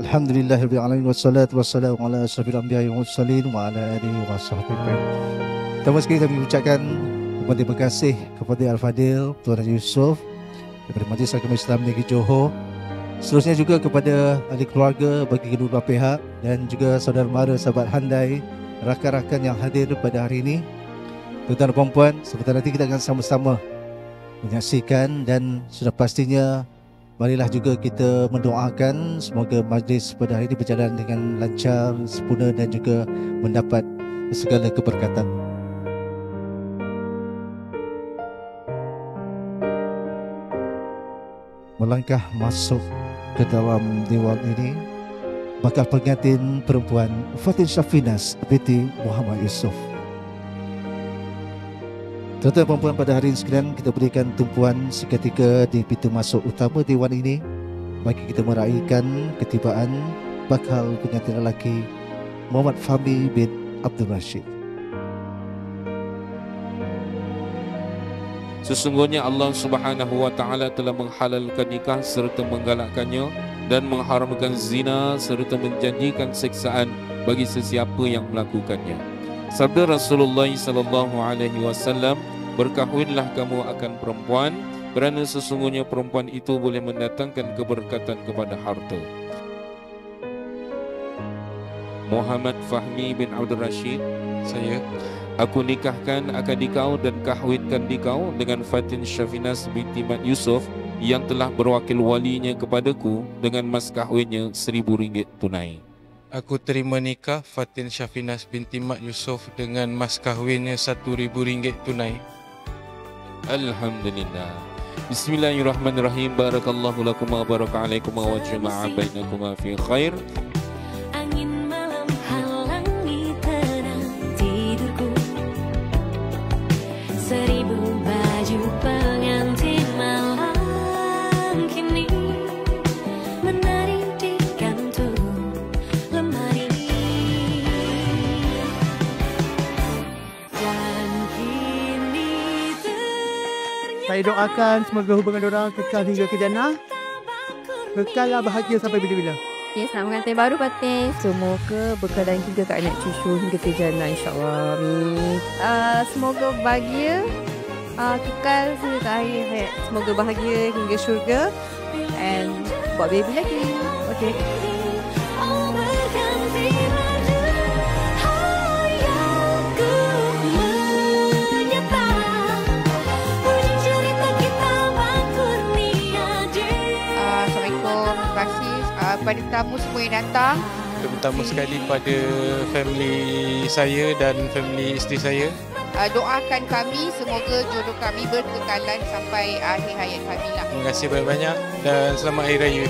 Alhamdulillahirabbil alamin wassalatu wassalamu ala asyrafil anbiya'i wal mursalin wa ala alihi washabbihi. Pertama sekali kami ucapkan terima kasih kepada Al-Fadil Tuan Haji Yusof daripada Majlis Agama Islam Negeri Johor. Seterusnya juga kepada ahli keluarga bagi kedua belah pihak dan juga saudara mara sahabat handai, rakan-rakan yang hadir pada hari ini. Tuan-tuan dan puan-puan, sebentar nanti kita akan sama-sama menyaksikan dan sudah pastinya marilah juga kita mendoakan semoga majlis pada hari ini berjalan dengan lancar, sempurna dan juga mendapat segala keberkatan. Melangkah masuk ke dalam dewan ini, bakal pengantin perempuan Fatin Syafinas binti Muhammad Yusof. Tuan-tuan perempuan, pada hari ini sekalian kita berikan tumpuan seketika di pintu masuk utama dewan ini bagi kita meraihkan ketibaan bakal pengantin lelaki Muhammad Fahmi bin Abdul Rashid. Sesungguhnya Allah Subhanahu wa taala telah menghalalkan nikah serta menggalakkannya dan mengharamkan zina serta menjanjikan siksaan bagi sesiapa yang melakukannya. Sabda Rasulullah sallallahu alaihi wasallam, berkahwinlah kamu akan perempuan kerana sesungguhnya perempuan itu boleh mendatangkan keberkatan kepada harta. Muhammad Fahmi bin Abdul Rashid, saya, aku nikahkan akad dikau dan kahwinkan dikau dengan Fatin Syafinas binti Mat Yusof yang telah berwakil walinya kepadaku dengan mas kahwinnya RM1,000 tunai. Aku terima nikah Fatin Syafinas binti Mat Yusof dengan mas kahwinnya RM1,000 tunai. Alhamdulillah. Bismillahirrahmanirrahim. Barakallahu lakum wa baraka alaikum wa jama'a bainakum fi khair. Angin malam halangi tenang tidurku, 1000 baju pengantin malam kini menari di kantung lemari. Dan kini saya doakan semoga hubungan diorang kekal hingga ke jannah, kekallah bahagia sampai bila-bila. Ya, selamat pengantin baru Fatin. Semoga berkenan hingga ke anak cucu hingga ke jannah, insyaAllah. Amin. Semoga bahagia, kekal hingga ke akhir hayat. Semoga bahagia hingga syurga and buat baby lagi. Okay. Pada tamu semua yang datang, Terutama sekali pada family saya dan family isteri saya. doakan kami semoga jodoh kami berkekalan sampai akhir hayat kami lah. Terima kasih banyak-banyak dan selamat Hari Raya.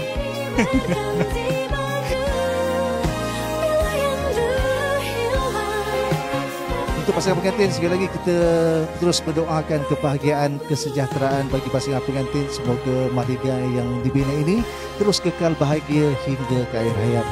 Untuk pasangan pengantin, sekali lagi kita terus mendoakan kebahagiaan, kesejahteraan bagi pasangan pengantin. Semoga mahligai yang dibina ini terus kekal bahagia hingga ke akhir hayat.